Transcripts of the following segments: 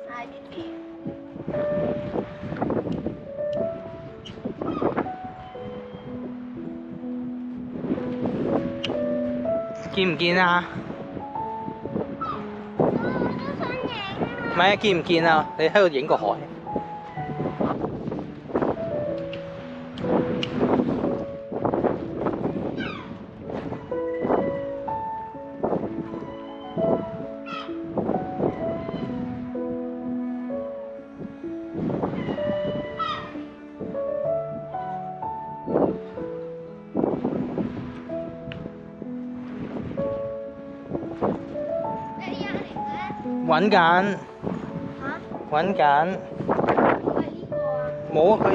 晒啲字。見唔見啊？唔係啊，見唔見啊？你喺度影個海。揾緊，揾緊。冇啊！佢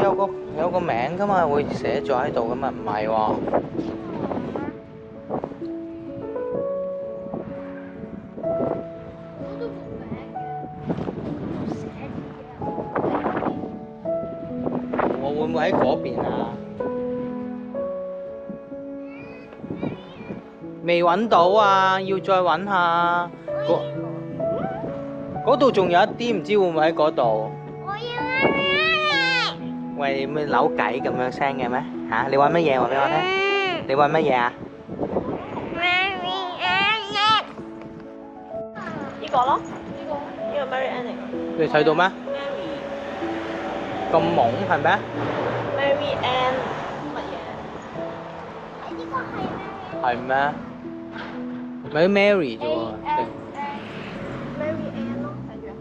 有個名噶嘛，會寫咗喺度噶嘛，唔係喎。我會唔會喺嗰邊啊？未揾到啊，要再揾下。嗰度仲有一啲，唔知會唔會喺嗰度？喂，咪扭計咁樣聲嘅咩？嚇，你揾乜嘢話俾我聽？你揾乜嘢啊？呢個咯，呢個 Mary Ann 嚟㗎。你睇到咩？咁懵係咩 Mary Ann 乜嘢？係咩？咪 Mary 啫喎。Mary Ann 咯，睇住啊。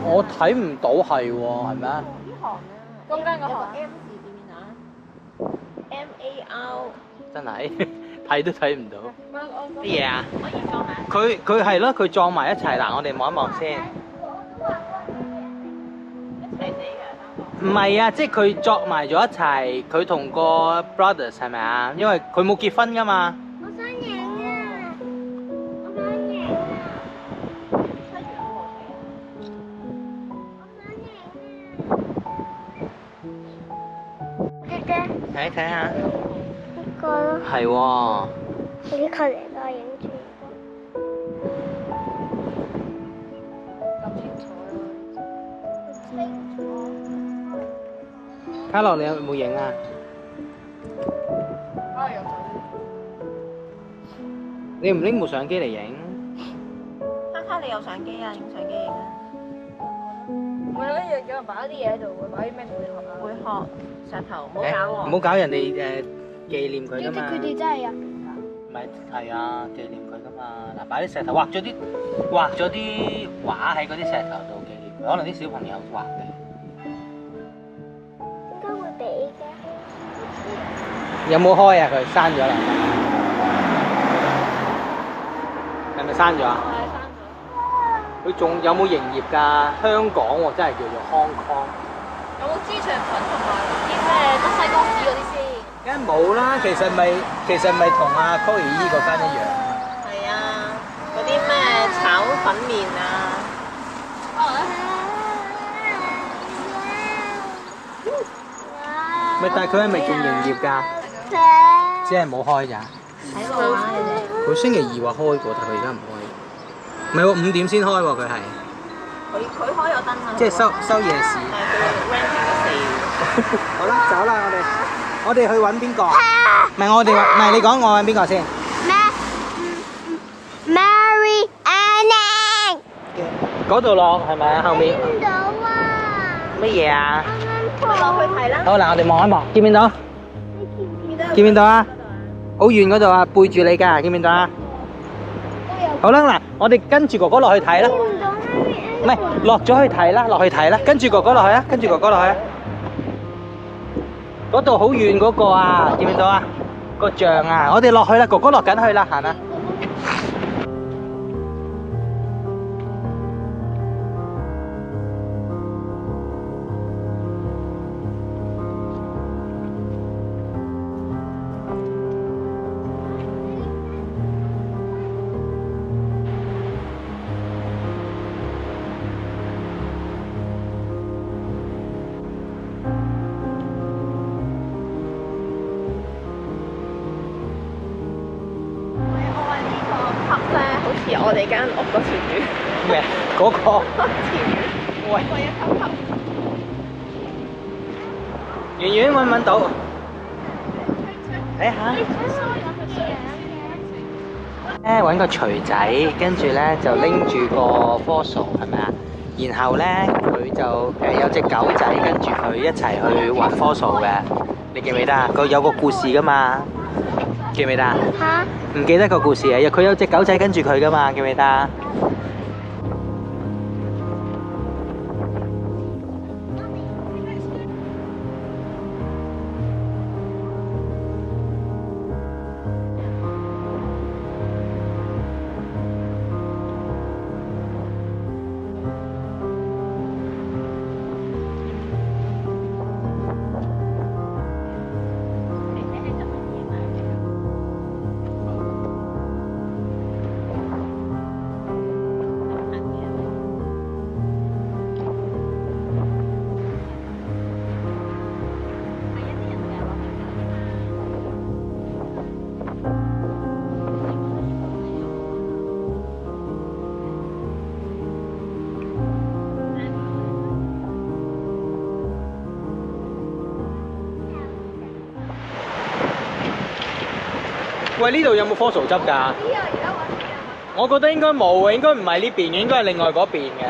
我睇唔到係喎，係咩？呢行啊，中間個行 M 字見唔見啊？MAR。真係睇都睇唔到。啲嘢啊？可以裝埋。佢係咯，佢撞埋一齊嗱，我哋望一望先。一齊死㗎，唔係啊，即係佢撞埋咗一齊，佢同個 brothers 係咪啊？因為佢冇結婚㗎嘛。我想影啊！我想影啊！七月5號死。我想影啊！姐姐。睇下。呢個咯。係喎。呢個嚟啦，影住。咁清楚咯。清楚。嘉樂，你有冇影啊？有相。你唔拎部相機嚟影？卡卡，你有相機啊？影相機影啊！我有一樣叫人擺啲嘢喺度喎，擺啲咩貝殼啊？貝殼、石頭，唔好搞喎。唔好搞人哋紀念佢㗎嘛。佢哋真係有。唔係係啊，紀念佢㗎嘛。嗱，擺啲石頭，畫咗啲畫喺嗰啲石頭度紀念佢，可能啲小朋友畫嘅。點解會俾嘅？有冇開啊？佢刪咗啦。係咪刪咗啊？係刪咗。佢仲有冇營業㗎？香港喎，真係叫做 Hong Kong。有冇豬腸粉同埋啲咩德西公子嗰啲先？梗係冇啦，其實咪同阿 Chloe 姨嗰間一樣。係啊，嗰啲咩炒粉麵啊。咪但係佢係咪仲營業㗎？只係冇開咋。睇落啦，你哋。佢星期二話開過，但係佢而家唔開。唔係喎，5點先開喎，佢係。佢開咗燈啊。即係收夜市。係佢 ranking 咗4。好啦，走啦，我哋去揾邊個？唔係唔係你講我揾邊個先 Mary Ann。嗰度落係咪啊？後面見到啊！乜嘢啊？落去睇啦。好嗱，我哋望一望，見唔見到？你見唔見唔見到啊？好遠嗰度啊，背住你㗎，見唔見到啊？好啦，嗱，我哋跟住哥哥落去睇啦。唔係，落咗去睇啦，落去睇啦，跟住哥哥落去啊，跟住哥哥落去啊。嗰度好遠嗰個啊，見唔見到啊？個像啊，我哋落去啦，哥哥落緊去啦，行啦。我哋間屋個前院。咩？嗰個？前院。喂。個一級級。圓圓揾唔揾到？睇下。咧揾個錘仔，跟住咧就拎住個 fossil 係咪啊？然後咧佢就有隻狗仔跟住佢一齊去挖 fossil 嘅，你記唔記得啊？佢有個故事噶嘛，記唔記得啊？嚇？唔記得個故事啊？佢有隻狗仔跟住佢噶嘛，記唔記得啊？喂，呢度有冇 fossil 執㗎？我覺得應該冇嘅，應該唔係呢邊嘅，應該係另外嗰邊嘅。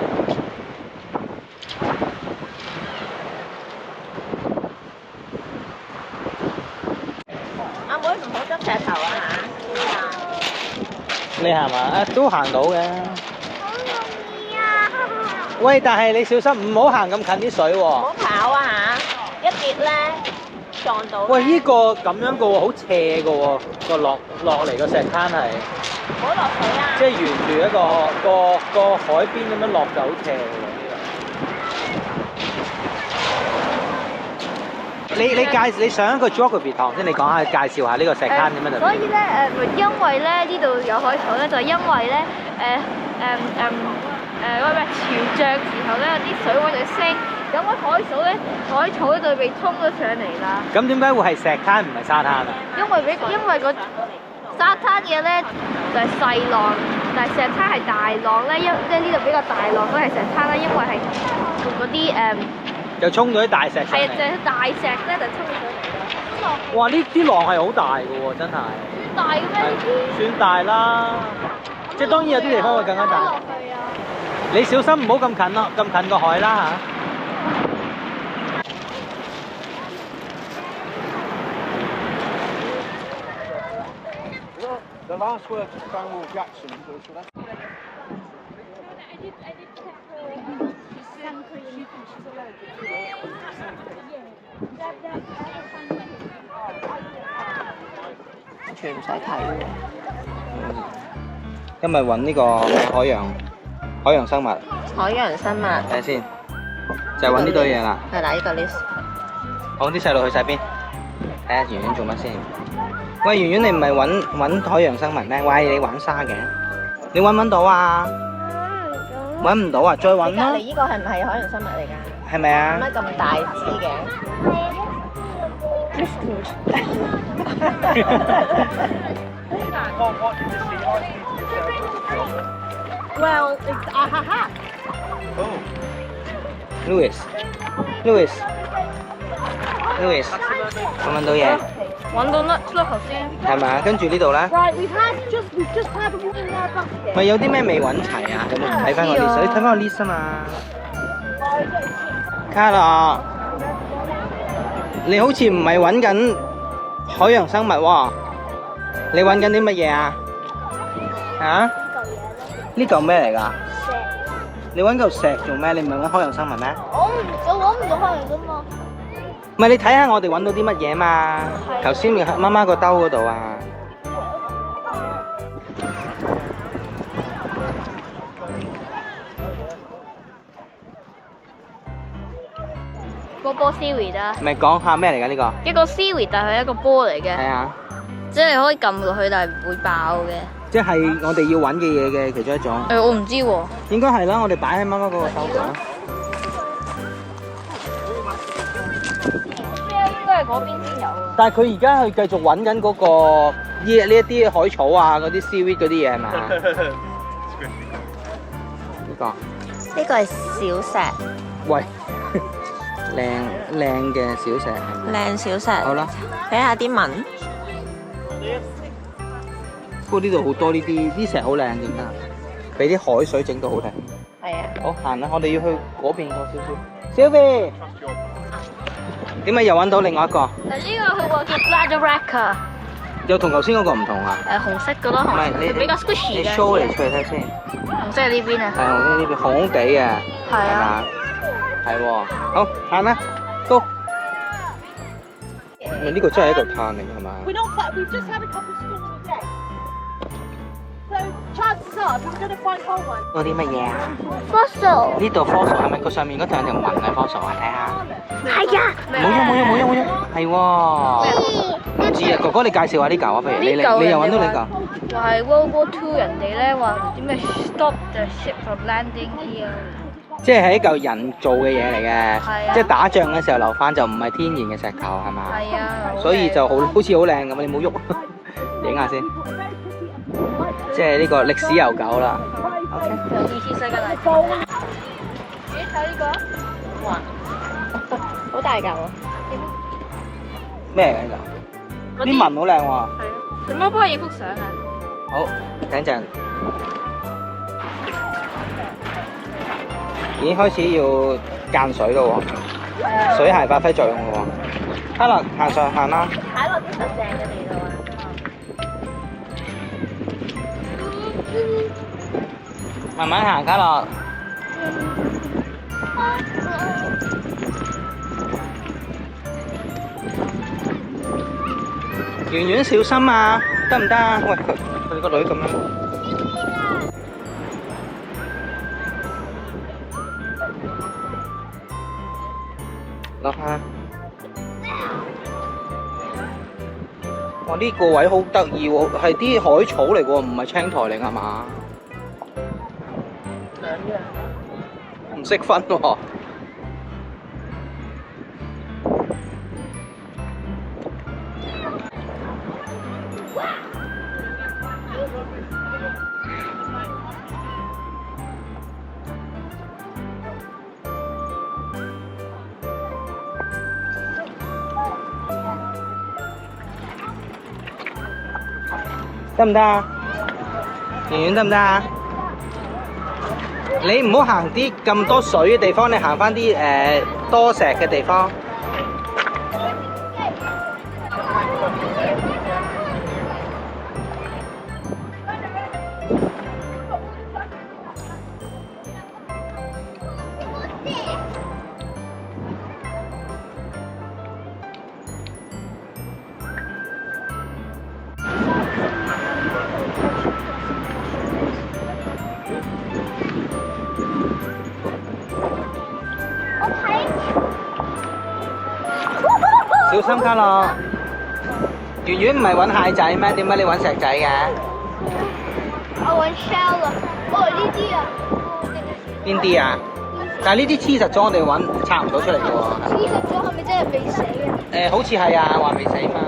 阿妹唔好執石頭啊嚇！你行嘛？啊，都行到嘅。好容易啊！喂，但係你小心，唔好行咁近啲水喎。唔好跑啊嚇！一跌咧撞到。喂，呢個咁樣嘅喎，好斜嘅喎，個落嚟個石灘係。唔好落水啊！即係沿住一個海邊咁樣落就好斜嘅喎。你上一個 geography 堂先，你講下介紹下呢個石灘點樣就。所以咧因為咧呢度有海草咧，就因為咧潮漲時候咧啲水位就升，咁海草咧就被沖咗上嚟啦。咁點解會係石灘唔係沙灘啊？因為個沙灘嘅咧就係細浪，但係石灘係大浪咧，即係呢度比較大浪都係石灘啦，因為係嗰啲就衝咗啲大石上嚟。係啊，就係大石咧就衝咗上嚟啦。哇！呢啲浪係好大嘅喎，真係。算大嘅咩？呢啲算大啦，即係當然有啲地方會更加大。你小心唔好咁近咯，咁近個海啦嚇。The last words of Stonewall Jackson was that. 全唔使睇喎。今日揾呢個海洋生物。海洋生物。睇下先，就係揾呢堆嘢啦。係啦，呢個 list。好，啲細路去晒邊？睇下圓圓做乜先？喂，圓圓你唔係揾海洋生物咩？喂，你玩沙嘅，你揾唔揾到啊？揾唔到啊？再揾咯。隔離呢個係唔係海洋生物嚟㗎？係咪啊？點解咁大支嘅？Well, it's ahaha. Louis，揾到嘢。揾到甩頭先。係咪啊？跟住呢度咧， Right, we've just had one in our bucket. 咪有啲咩未揾齊啊？有冇睇翻個 list？你睇翻個 list 啊嘛。卡樂，你好似唔係揾緊海洋生物喎，你揾緊啲乜嘢啊？啊？呢嚿咩嚟㗎？石。你揾嚿石做咩？你唔係揾海洋生物咩？我揾唔到海洋㗎嘛。唔係你睇下我哋揾到啲乜嘢嘛？頭先媽媽個兜嗰度啊。個波 seaweed 啊，咪講下咩嚟㗎呢個？一個 seaweed 但係一個波嚟嘅，係啊，即係你可以撳落去，但係唔會爆嘅。即係我哋要揾嘅嘢嘅其中一種。我唔知喎。應該係啦，我哋擺喺媽媽嗰個手度。應該係嗰邊先有。但係佢而家去繼續揾緊嗰個呢一啲海草啊，嗰啲 seaweed 嗰啲嘢係咪啊？個？呢個係小石，喂，靚嘅小石。靚小石。好啦，睇下啲紋。不過呢度好多呢啲石好靚，點解？俾啲海水整到好靚。係啊。好行啦，我哋要去嗰邊個少少。Sylvie，點解又揾到另外一個？嗱，呢個佢話叫 Bladderwracker，又同頭先嗰個唔同啊？紅色嘅咯，唔係佢比較 squishy 你嘅。 show 嚟出嚟睇先。紅色係呢邊啊。係紅色呢邊紅紅地嘅，係啊。嘛？係喎，好行啦，Go。呢個真係一個炭嚟係嘛？ We're not. We've just had a couple storms today. So chances are we're going to find whole ones. 嗰啲乜嘢啊？ Fossil。呢度 fossil 係咪佢上面嗰條紋係 fossil 啊？睇下。係啊。冇用，係喎。唔知啊，哥哥你介紹下呢嚿啊，不如你又揾到呢嚿。話係 World War II 人哋咧話點咩 stop the ship from landing here。即係一嚿人造嘅嘢嚟嘅，係啊即係打仗嘅時候留翻就唔係天然嘅石頭係嘛？係啊。所以就好似好靚咁，你冇喐，影下先。即係呢個歷史悠久啦。OK。有2次世界大戰。咦？睇呢個？哇！好大嚿啊！咩嚟㗎呢個？啲紋好靚喎。係啊。做乜幫我影幅相啊？好，等陣。已經開始要間水咯喎，水鞋發揮作用咯喎。Carla行上行啦。踩落啲實正嘅地度啊！慢慢行，Carla。圓圓小心啊，得唔得啊？喂，佢個女咁樣。落下。哇！呢個位好得意喎，係啲海草嚟喎，唔係青苔嚟係嘛？唔識分喎。得唔得啊？圓圓得唔得啊？你唔好行啲咁多水嘅地方，你行翻啲多石嘅地方。小心卡樂，圓圓唔係揾蟹仔咩？點解你揾石仔嘅？我揾 shell 啊！哦，呢啲啊！邊啲啊？但係呢啲黐實咗，我哋揾拆唔到出嚟嘅喎。黐實咗係咪真係未死啊？好似係啊，話未死嘛。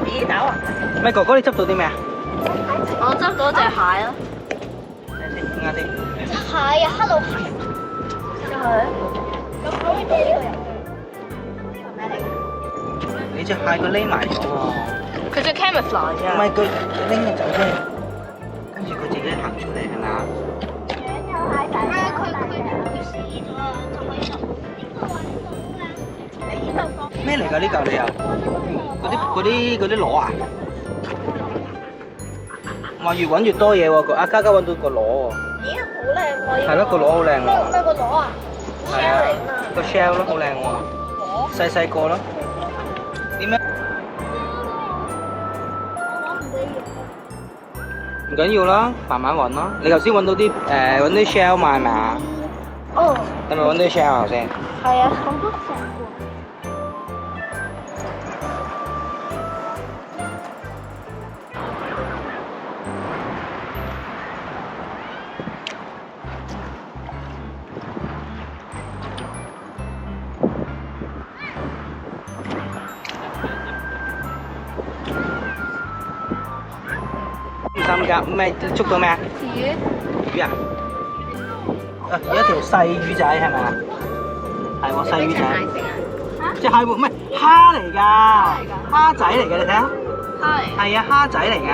跌倒啊！咪哥哥，你執到啲咩啊？我執到隻蟹咯。睇下先。蟹啊，hello 蟹。你隻蟹佢匿埋咗喎。佢隻 camouflage 唔係佢拎咗走啫，跟住佢自己行出嚟係咪啊？咩嚟㗎呢嚿你又？嗰啲螺啊？話越揾越多嘢喎，阿嘉嘉揾到個螺喎。咦，好靚喎！係咯，個螺好靚喎。咩個螺啊？係啊，個 shell 咯，好靚喎。細細個咯。點樣？唔緊要啦，慢慢揾咯。你頭先揾到啲揾啲 shell 嘛係咪啊？哦，係咪揾啲 shell 頭先？係啊，好多石喎。唔夾，唔係捉到咩啊？魚。魚啊！有一條細魚仔係咪啊？係喎，細魚仔。隻蟹會唔係蝦嚟㗎？蝦仔嚟㗎，你睇下。係。係啊，蝦仔嚟㗎。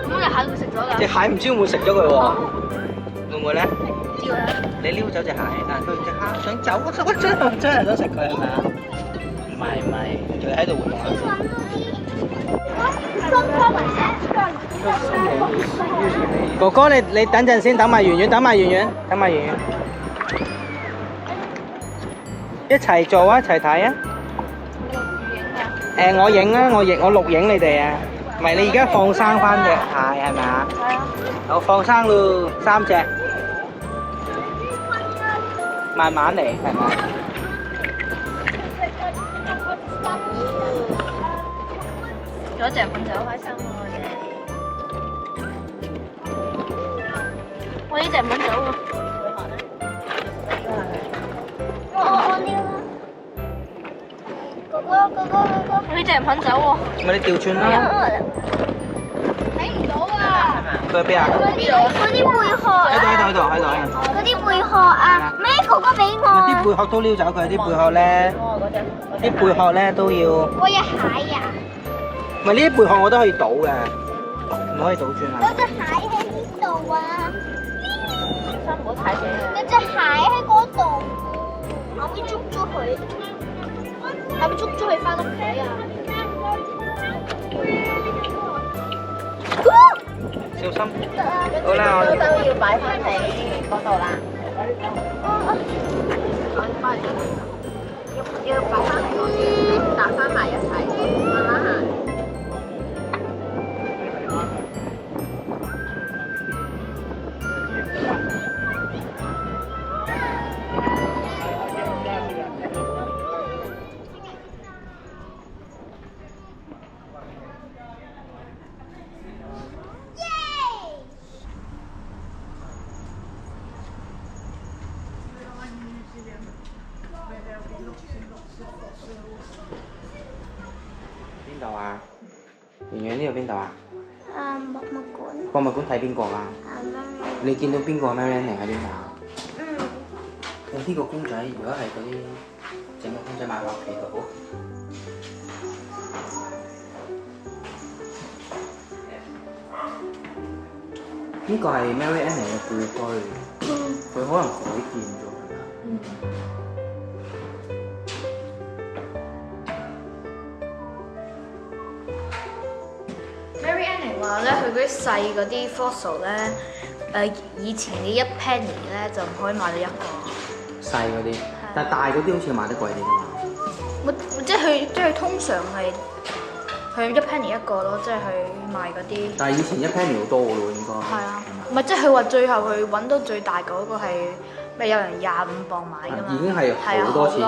咁隻蟹會食咗㗎？隻蟹唔知會唔會食咗佢喎？會唔會咧？唔知喎。你撩走隻蟹，但佢隻蝦想走，我真係想食佢係咪啊？唔係，仲喺度活動下。哥哥，你等陣先，等埋圓圓，等埋圓圓，等埋圓圓，一齊做啊，一齊睇啊！我影啊，我錄影你哋啊。唔係你而家放生翻隻蟹係咪啊？係啊。好，放生咯，3隻，慢慢嚟係咪？嗰隻瞓就好開心喎，我哋。呢隻唔肯走喎。我撩啦。哥哥。呢隻唔肯走喎。咪你調轉啦。睇唔到啊！佢喺邊啊？嗰啲貝殼啊！喺度。嗰啲貝殼啊！咩哥哥俾我？啲貝殼都撩走佢，啲貝殼咧，啲貝殼咧都要。我有蟹呀！唔係呢啲貝殼我都可以倒嘅，唔可以倒轉啊！有隻蟹喺邊度啊？唔好踩死佢。有隻蟹喺嗰度，後尾捉咗佢，後尾捉咗佢翻屋企啊！小心！好啦，都要擺翻喺嗰度啦。要擺翻喺嗰邊，搭翻埋一齊，慢慢行。邊度啊？圓圓呢度邊度啊？博物館。博物館睇邊個啊？你見到邊個 Marianne 喺邊度啊？呢個公仔，如果係嗰啲整個公仔買翻屋企度。呢個係 Marianne 嘅故居，佢可能改建咗。Marianne 話咧，佢嗰啲細嗰啲 fossil 咧，以前嘅1 penny 咧就唔可以買到一個。細嗰啲，但係大嗰啲好似賣得貴啲㗎嘛。即係佢通常係1 penny 一個咯，即係佢賣嗰啲。但係以前1 penny 好多㗎咯，應該。係啊，唔係即係佢話最後佢揾到最大嗰個係咩？有人25磅買㗎嘛。已經係好多錢㗎。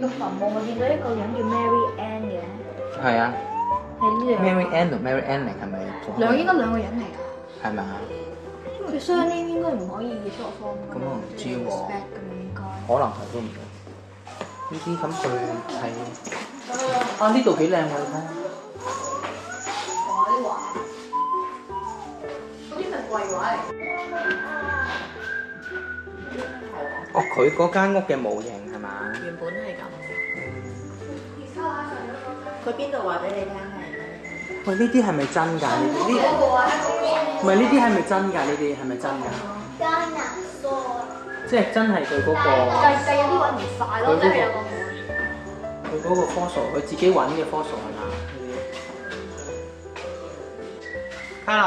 個墳墓我見到一個人叫 Marianne 嘅。係啊。係呢兩。Marianne 同 Marianne 係咪？應該兩個人嚟㗎。係咪啊？佢雙呢應該唔可以錯方。咁我唔知喎。respect 咁應該。可能係都唔定。呢啲咁佢係。啊！呢度幾靚喎，你睇。啲畫。嗰啲咪貴畫嚟。哦，佢嗰間屋嘅模型係嘛？原本係咁。佢邊度話俾你聽係？喂，呢啲係咪真㗎？呢唔係呢啲係咪真㗎？呢啲係咪真㗎？即係真係佢嗰個。但有啲揾唔晒咯，即係有個。佢嗰個 fossil，佢自己揾嘅 fossil 係嘛？Hello。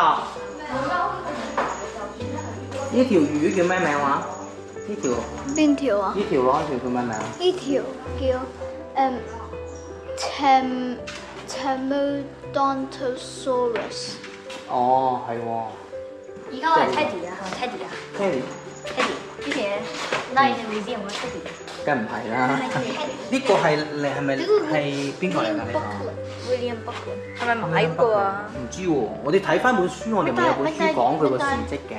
呢條魚叫咩名話？呢條。邊條啊？呢條咯，呢條叫咩名？呢條叫Temodontosaurus。哦，係喎。而家我係 Teddy 啊，係咪 Teddy 啊 ？Teddy。之前拉你未知有冇 Teddy？梗唔係啦。呢個係你係咪係邊個嚟㗎？你講 William Buckland 係咪買過啊？唔知喎，我哋睇翻本書，我哋咪有本書講佢個事蹟嘅。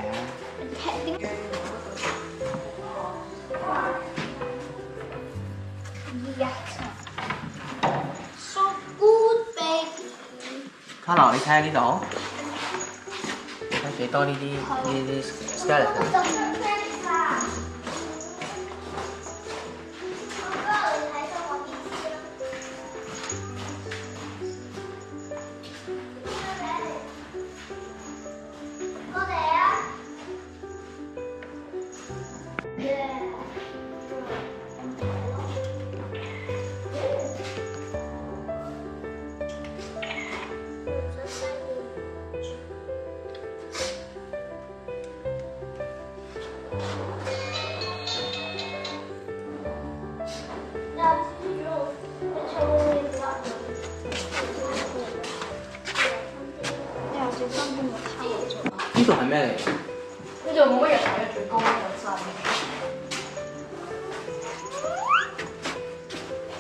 So good baby。卡樂，你睇下呢度，睇幾多呢啲 skeleton。呢度係咩嚟？呢度冇乜嘢睇嘅，最高呢個山。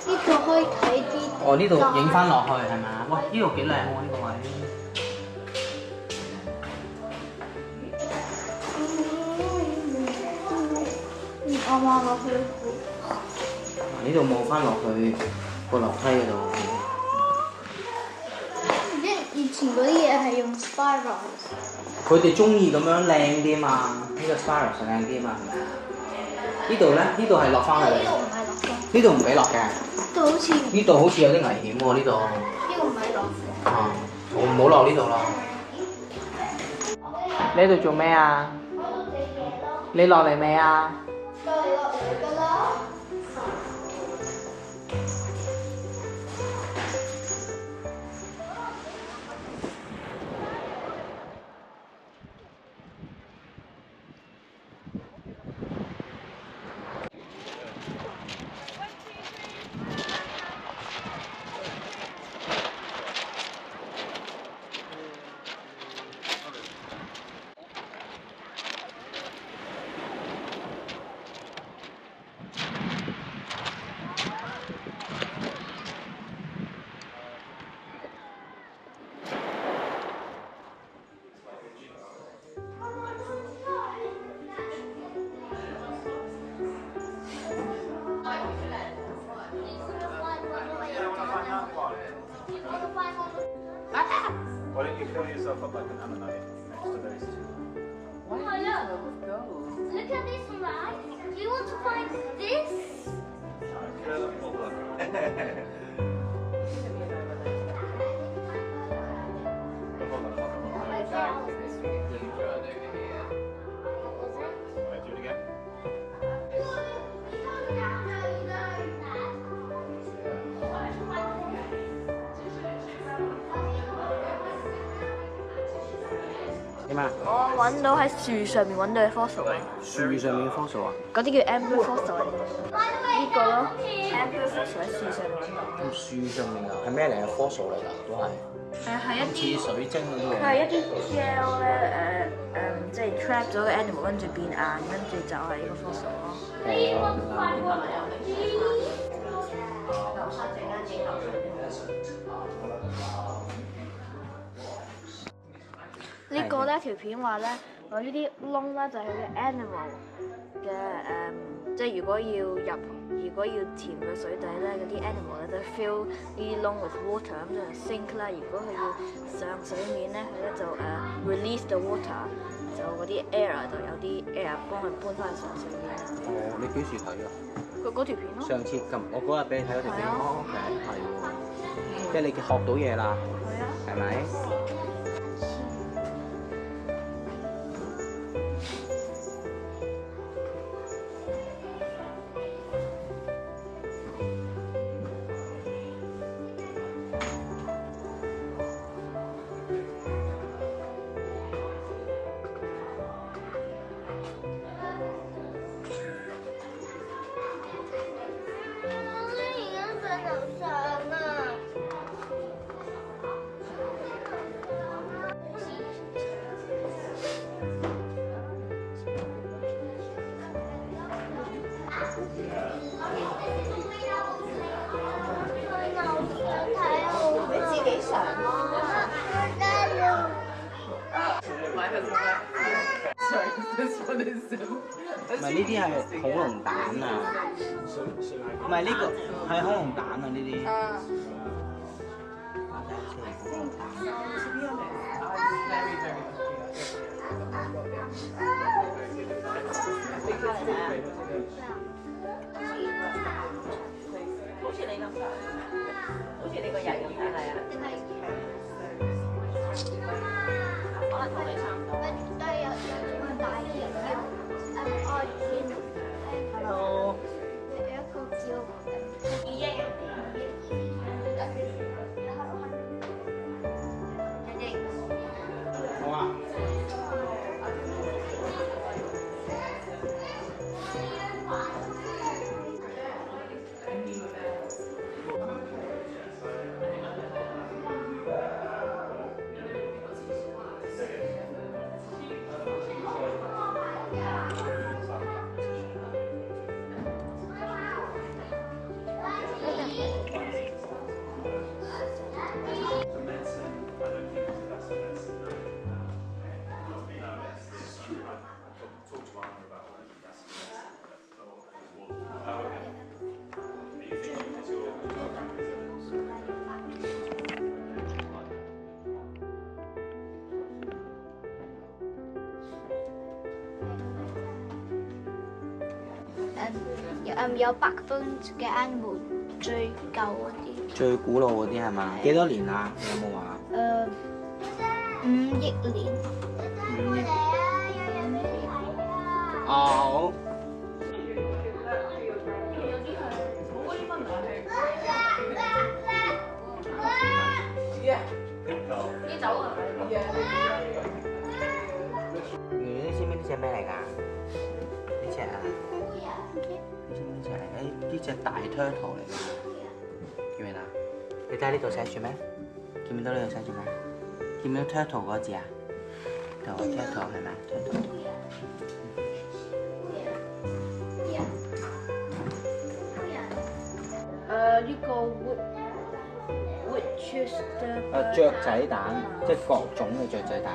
呢度可以睇啲。哦，呢度影翻落去係咪？哇！呢度幾靚喎呢個位。啱啱落去。呢度望翻落去個樓梯嗰度。以前嗰啲嘢係用 spiral。佢哋中意咁樣靚啲嘛？呢個 spiral 靚啲嘛係咪啊？呢度咧，呢度係落翻去。呢度唔係落嘅。呢度唔俾落嘅。呢度好似有啲危險喎，呢度。呢個唔係落。啊，我唔好落呢度啦。你喺度做咩啊？你落嚟未啊？落嚟㗎啦。Why don't you fill yourself up like an ammonite next to those two? Look at this ride. Do you want to find this? Right, do it again. 點啊？我揾到喺樹上面揾到嘅 fossil 啊！樹上面嘅 fossil 啊？嗰啲叫 amber fossil 嚟嘅，呢個咯 amber fossil 喺樹上面揾到。咁樹上面啊？係咩嚟嘅 fossil 嚟㗎？都係。係一啲似水晶嗰啲喎。係一啲 gel 咧即係 trap 咗個 animal 跟住變硬，跟住就係呢個 fossil 咯。呢個咧條片話咧，我呢啲窿咧就係佢嘅 animal 嘅即係如果要填個水底咧，嗰啲 animal 咧就 fill 呢啲窿 with water 咁就 sink 啦。如果佢要上水面咧，佢咧就release the water， 就嗰啲 air 就有啲 air 幫佢搬翻去上水面。哦，你幾時睇啊？嗰條片咯。上次我嗰日俾你睇嗰條片，哦 OK，係喎，即係你學到嘢啦，係咪？唔係呢啲係恐龍蛋啊！唔係呢個係恐龍蛋啊！呢啲。好似你咁細，好似你個人咁細係啊？可能同你差唔多。Hello。好啊。有8分嘅 animal 最舊嗰啲。最古老嗰啲係嘛？幾多年啊？你有冇話5億年。 5億。好。你知唔知呢隻咩嚟㗎？呢隻啊？呢隻咩隻嚟？呢隻大 turtle 嚟㗎，見唔見啊？你睇下呢度寫住咩？見唔見到呢度寫住咩？見唔見到 turtle 嗰字啊？度 turtle 係咪 turtle？呢個 wood chester。雀仔蛋，即係各種嘅雀仔蛋。